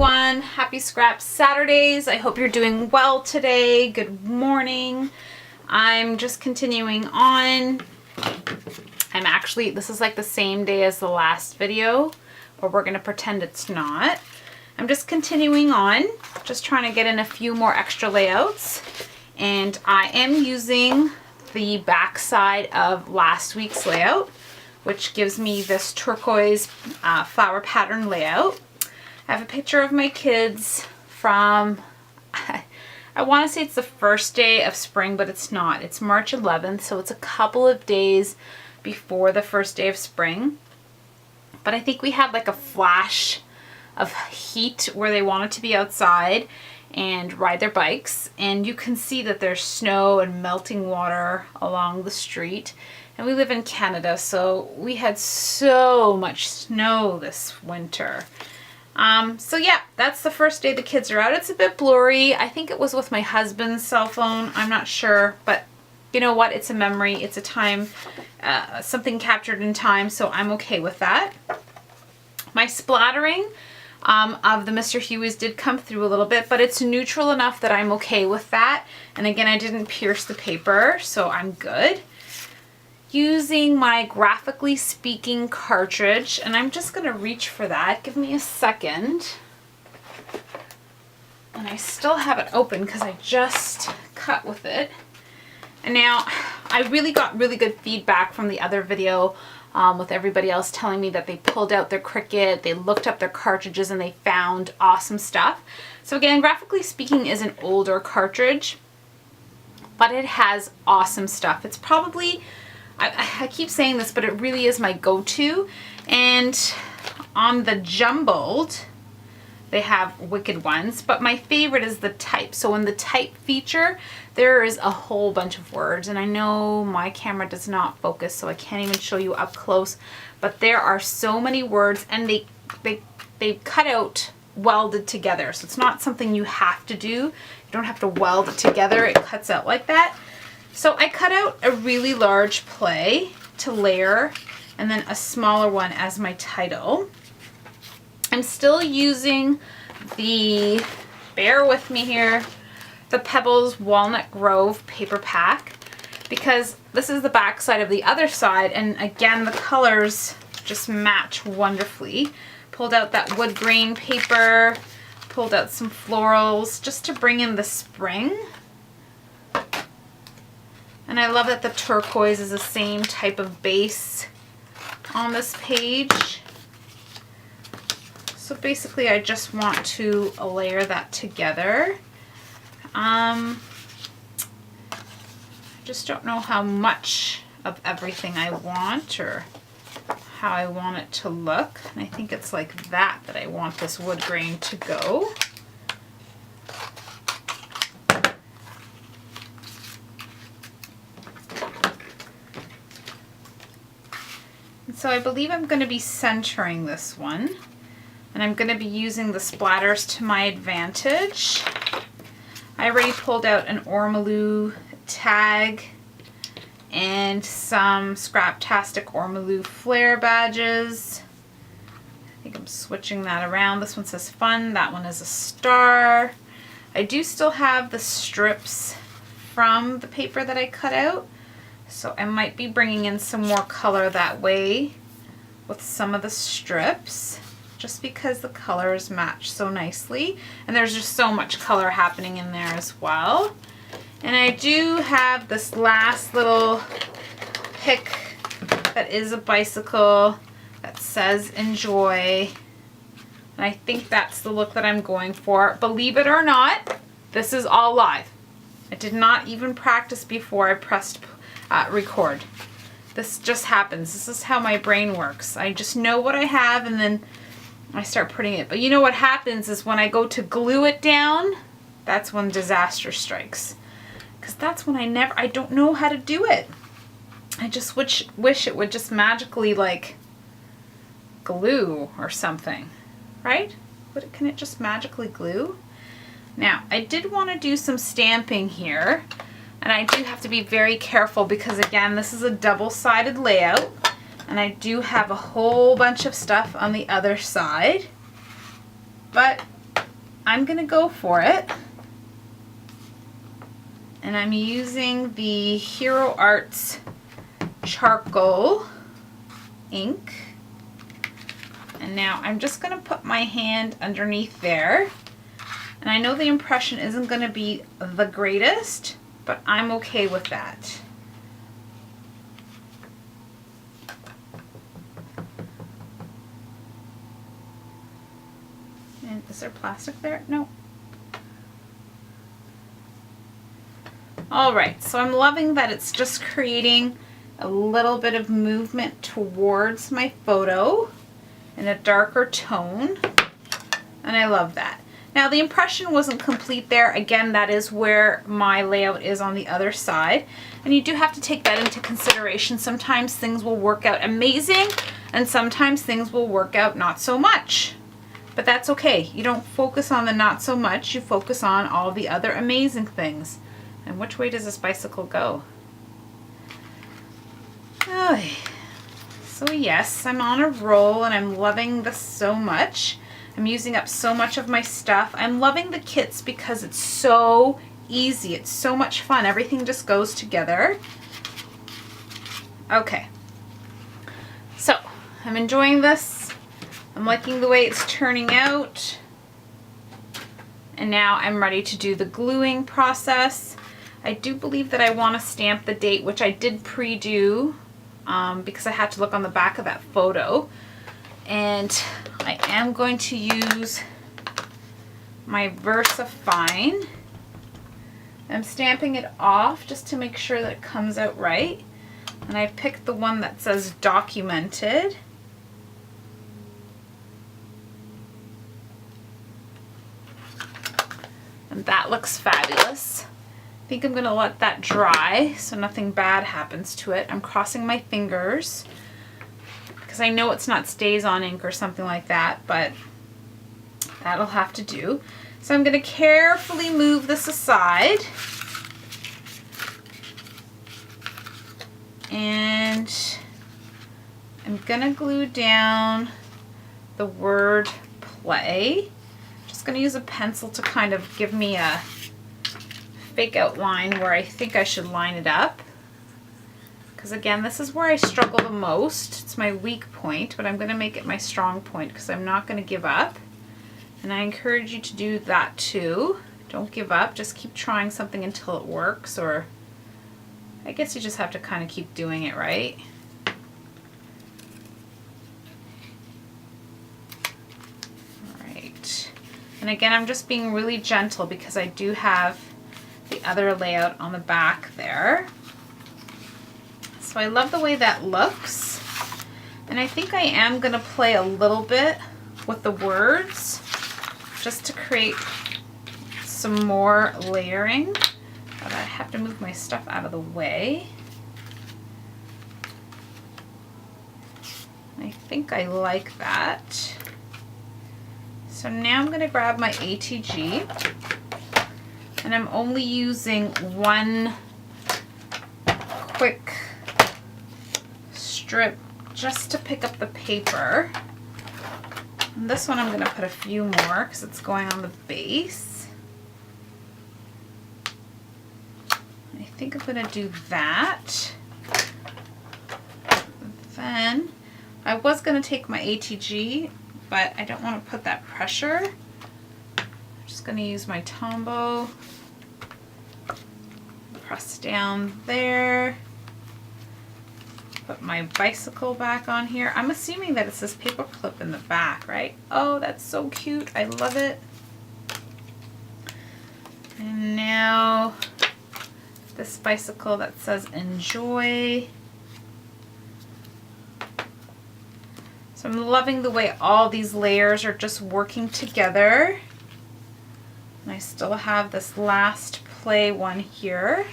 everyone. Happy Scrap Saturdays. I hope you're doing well today. Good morning. I'm just continuing on. This is like the same day as the last video, but we're going to pretend it's not. I'm just continuing on, just trying to get in a few more extra layouts. And I am using the back side of last week's layout, which gives me this turquoise flower pattern layout. I have a picture of my kids from, I want to say it's the first day of spring, but it's not. It's March 11th, so it's a couple of days before the first day of spring. But I think we had like a flash of heat where they wanted to be outside and ride their bikes. And you can see that there's snow and melting water along the street. And we live in Canada, so we had so much snow this winter. So yeah, that's the first day the kids are out. It's a bit blurry. I think it was with my husband's cell phone. I'm not sure, but you know what? It's a memory. It's a time, something captured in time, so I'm okay with that. My splattering of the Mr. Huey's did come through a little bit, but it's neutral enough that I'm okay with that. And again, I didn't pierce the paper, so I'm good. Using my Graphically Speaking cartridge, and I'm just going to reach for that. Give me a second. And I still have it open because I just cut with it. And now I really got really good feedback from the other video with everybody else telling me that they pulled out their Cricut, they looked up their cartridges, and they found awesome stuff. So again, Graphically Speaking is an older cartridge, but it has awesome stuff. It's probably, I keep saying this, but it really is my go-to. And on the jumbled, they have wicked ones, but my favorite is the type. So in the type feature, there is a whole bunch of words, and I know my camera does not focus, so I can't even show you up close, but there are so many words, and they cut out welded together. So it's not something you have to do. You don't have to weld it together. It cuts out like that. So I cut out a really large play to layer and then a smaller one as my title. I'm still using the, bear with me here, the Pebbles Walnut Grove paper pack, because this is the back side of the other side, and again the colors just match wonderfully. Pulled out that wood grain paper, pulled out some florals just to bring in the spring. And I love that the turquoise is the same type of base on this page. So basically I just want to layer that together. I just don't know how much of everything I want or how I want it to look. And I think it's like that I want this wood grain to go. And so I believe I'm going to be centering this one. And I'm going to be using the splatters to my advantage. I already pulled out an Ormolu tag and some Scraptastic Ormolu flare badges. I think I'm switching that around. This one says fun, that one is a star. I do still have the strips from the paper that I cut out, so I might be bringing in some more color that way with some of the strips, just because the colors match so nicely. And there's just so much color happening in there as well. And I do have this last little pick that is a bicycle that says enjoy. And I think that's the look that I'm going for. Believe it or not, this is all live. I did not even practice before I pressed record. This just happens. This is how my brain works. I just know what I have and then I start putting it. But you know what happens is when I go to glue it down, that's when disaster strikes. Because that's when I don't know how to do it. I just wish it would just magically like glue or something, right? Can it just magically glue? Now, I did want to do some stamping here, and I do have to be very careful because again, this is a double-sided layout. And I do have a whole bunch of stuff on the other side, but I'm gonna go for it. And I'm using the Hero Arts charcoal ink. And now I'm just gonna put my hand underneath there. And I know the impression isn't gonna be the greatest, but I'm okay with that. And is there plastic there? No. All right, so I'm loving that it's just creating a little bit of movement towards my photo in a darker tone, and I love that. Now the impression wasn't complete there. Again, that is where my layout is on the other side, and you do have to take that into consideration. Sometimes things will work out amazing, and sometimes things will work out not so much. But that's okay. You don't focus on the not so much, you focus on all the other amazing things. And which way does this bicycle go? Oh, so yes, I'm on a roll and I'm loving this so much. I'm using up so much of my stuff. I'm loving the kits because it's so easy. It's so much fun. Everything just goes together. Okay. So, I'm enjoying this. I'm liking the way it's turning out. And now I'm ready to do the gluing process. I do believe that I want to stamp the date, which I did pre-do because I had to look on the back of that photo. And I am going to use my VersaFine. I'm stamping it off just to make sure that it comes out right. And I picked the one that says documented. And that looks fabulous. I think I'm gonna let that dry so nothing bad happens to it. I'm crossing my fingers because I know it's not stays on ink or something like that, but that'll have to do. So I'm gonna carefully move this aside. And I'm gonna glue down the word play. Just gonna use a pencil to kind of give me a fake outline where I think I should line it up. Because again, this is where I struggle the most. It's my weak point, but I'm gonna make it my strong point because I'm not gonna give up. And I encourage you to do that too. Don't give up, just keep trying something until it works, or I guess you just have to kind of keep doing it, right? Alright. And again, I'm just being really gentle because I do have the other layout on the back there. So I love the way that looks. And I think I am going to play a little bit with the words just to create some more layering. But I have to move my stuff out of the way. I think I like that. So now I'm going to grab my ATG. And I'm only using one quick strip just to pick up the paper. And this one I'm going to put a few more because it's going on the base. I think I'm going to do that. Then I was going to take my ATG, but I don't want to put that pressure. I'm just going to use my Tombow. Press down there. Put my bicycle back on here. I'm assuming that it's this paper clip in the back, right? Oh, that's so cute. I love it. And now this bicycle that says enjoy. So I'm loving the way all these layers are just working together. And I still have this last play one here.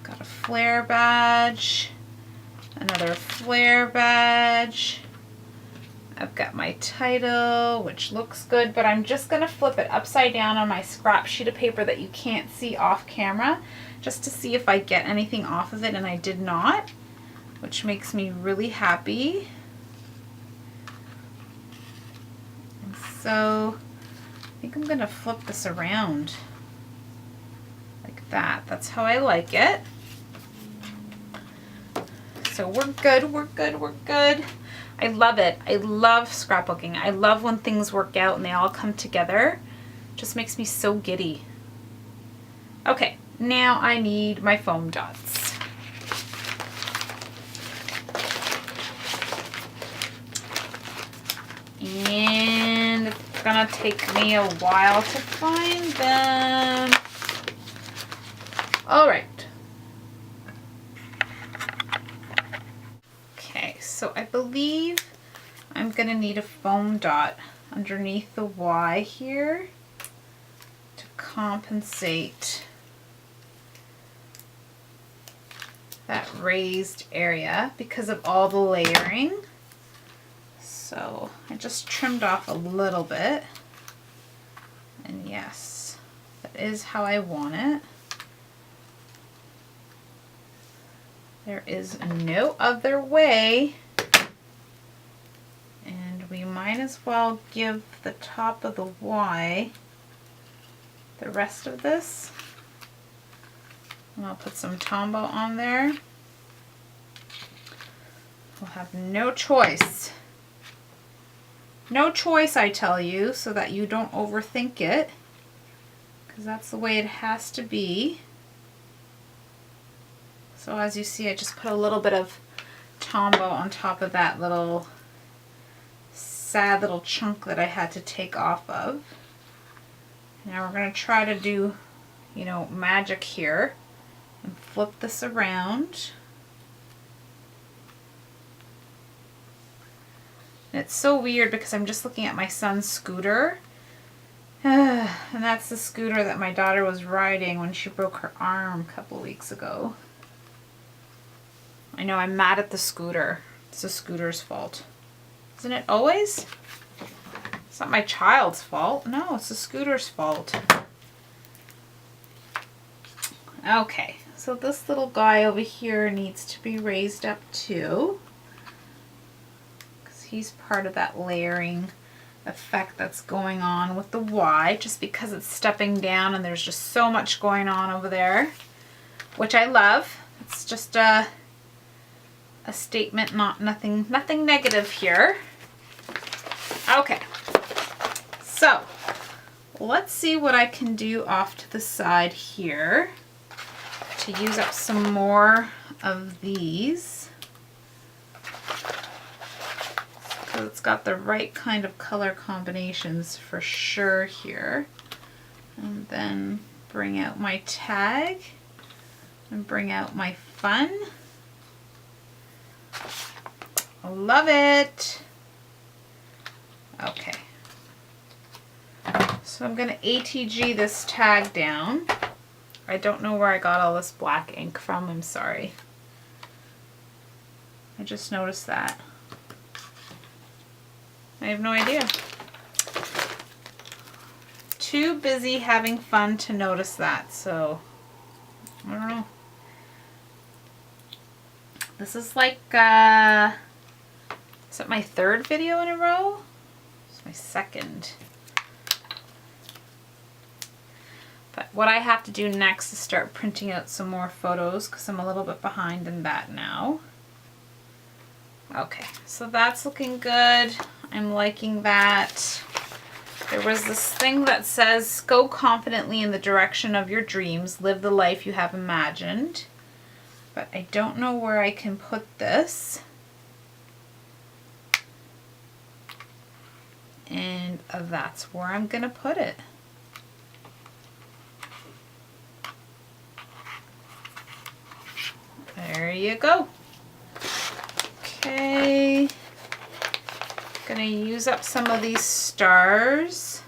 Got a flare badge, another flare badge. I've got my title, which looks good, but I'm just gonna flip it upside down on my scrap sheet of paper that you can't see off camera, just to see if I get anything off of it, and I did not, which makes me really happy. And so think I'm gonna flip this around like that. That's how I like it. So we're good, we're good, we're good. I love it. I love scrapbooking. I love when things work out and they all come together. It just makes me so giddy. Okay, now I need my foam dots. And it's gonna take me a while to find them. All right. Okay, so I believe I'm gonna need a foam dot underneath the Y here to compensate that raised area because of all the layering. So I just trimmed off a little bit, and yes, that is how I want it. There is no other way, and we might as well give the top of the Y the rest of this. And I'll put some Tombow on there. We'll have no choice. No choice, I tell you, so that you don't overthink it, because that's the way it has to be. So as you see, I just put a little bit of Tombow on top of that little sad little chunk that I had to take off of. Now we're going to try to do, you know, magic here and flip this around. And it's so weird because I'm just looking at my son's scooter. And that's the scooter that my daughter was riding when she broke her arm a couple weeks ago. I know, I'm mad at the scooter. It's the scooter's fault. Isn't it always? It's not my child's fault. No, it's the scooter's fault. Okay, so this little guy over here needs to be raised up too, because he's part of that layering effect that's going on with the Y, just because it's stepping down and there's just so much going on over there, which I love. It's just a statement, nothing negative here. Okay, so let's see what I can do off to the side here to use up some more of these. So it's got the right kind of color combinations for sure here. And then bring out my tag and bring out my fun. I love it. Okay. So I'm going to ATG this tag down. I don't know where I got all this black ink from. I'm sorry. I just noticed that. I have no idea. Too busy having fun to notice that, so I don't know. This is like, is it my third video in a row? It's my second. But what I have to do next is start printing out some more photos because I'm a little bit behind in that now. Okay, so that's looking good. I'm liking that. There was this thing that says, go confidently in the direction of your dreams, live the life you have imagined. But I don't know where I can put this. And that's where I'm going to put it. There you go. Okay. Gonna use up some of these stars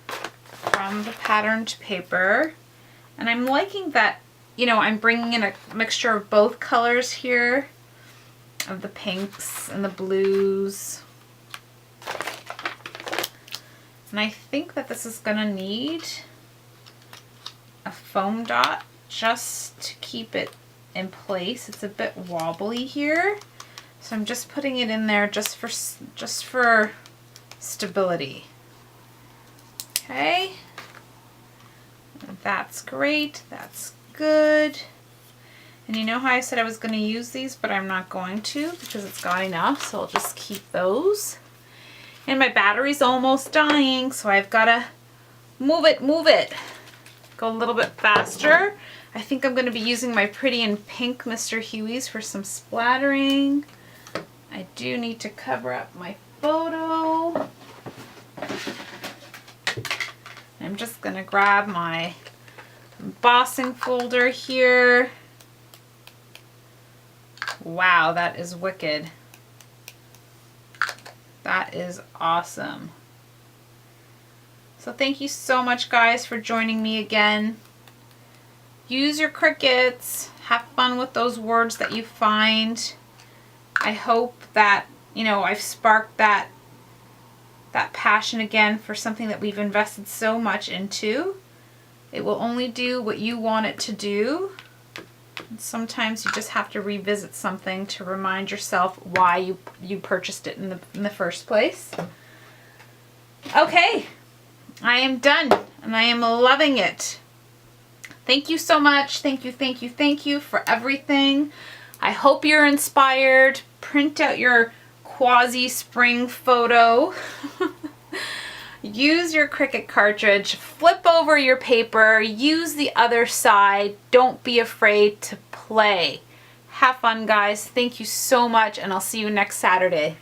from the patterned paper. And I'm liking that, you know, I'm bringing in a mixture of both colors here, of the pinks and the blues. And I think that this is gonna need a foam dot just to keep it in place. It's a bit wobbly here. So I'm just putting it in there just for stability. Okay, that's great, that's good. And you know how I said I was going to use these, but I'm not going to because it's got enough, so I'll just keep those. And my battery's almost dying, so I've got to move it. Go a little bit faster. I think I'm going to be using my Pretty in Pink Mr. Huey's for some splattering. I do need to cover up my photo. I'm just going to grab my embossing folder here. Wow, that is wicked. That is awesome. So thank you so much, guys, for joining me again. Use your Cricuts. Have fun with those words that you find. I hope that, you know, I've sparked that passion again for something that we've invested so much into. It will only do what you want it to do. And sometimes you just have to revisit something to remind yourself why you purchased it in the first place. Okay, I am done and I am loving it. Thank you so much. Thank you for everything. I hope you're inspired. Print out your quasi-spring photo. Use your Cricut cartridge, flip over your paper, use the other side. Don't be afraid to play. Have fun, guys. Thank you so much, and I'll see you next Saturday.